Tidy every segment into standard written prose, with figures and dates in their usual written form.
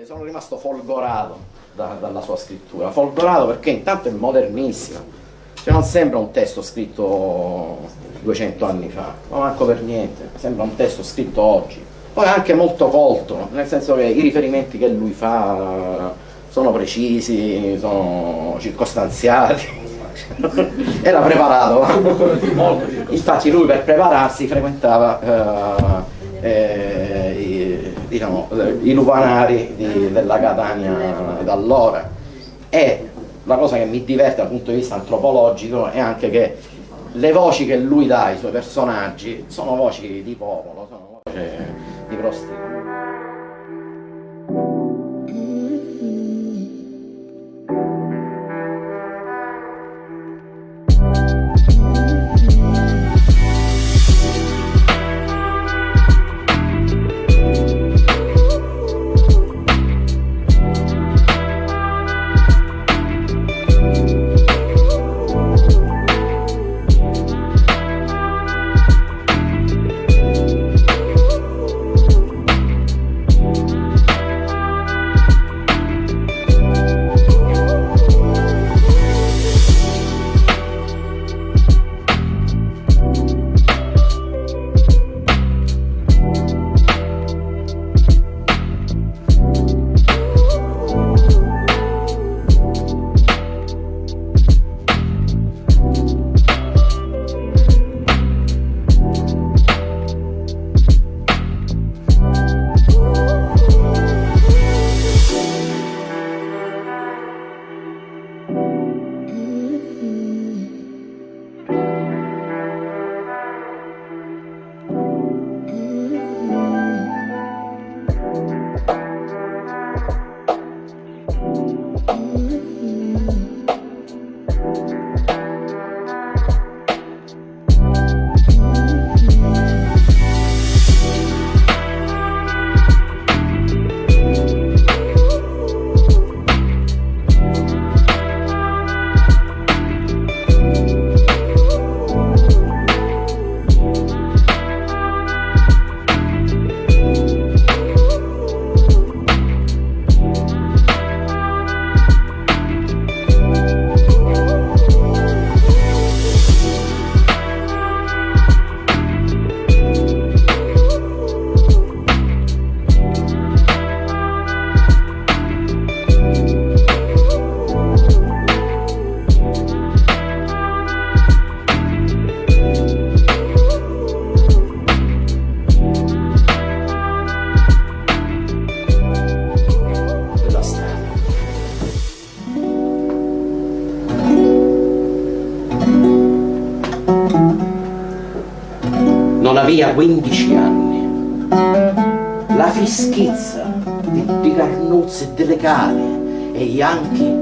sono rimasto folgorato dalla sua scrittura, folgorato perché intanto è modernissima, cioè non sembra un testo scritto 200 anni fa, ma manco per niente, sembra un testo scritto oggi. Poi è anche molto colto, nel senso che i riferimenti che lui fa sono precisi, sono circostanziati. Era preparato, infatti lui per prepararsi frequentava i lupanari della Catania d'allora. E la cosa che mi diverte dal punto di vista antropologico è anche che le voci che lui dà ai suoi personaggi sono voci di popolo, sono voci di prostituti. Non aveva 15 anni. La freschezza di Carnuzzi e delle cale e Ianchi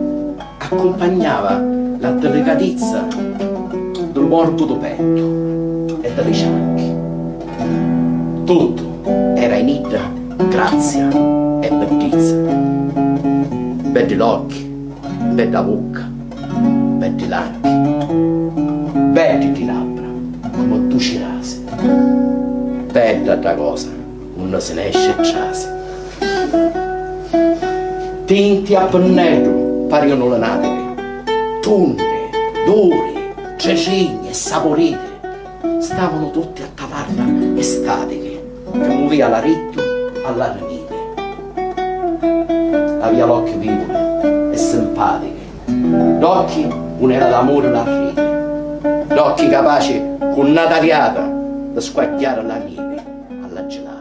accompagnava la delicatezza del morbido petto e delle cianche. Tutto era in ida grazia e bellezza. Belli occhi, bella bocca, belli larghi, belli di labbra, come duci rase. Bella da cosa, non se ne esce trase. Tinti a pennello pariono le natiche, tunne, duri, trecigni e saporite. Stavano tutti a tavarla estatiche, che muoveva la ritmo alla renite. Aveva l'occhio vivo e simpatiche, l'occhio un'era d'amore la ride, l'occhio capaci con una tagliata da squagliare la neve alla gelata.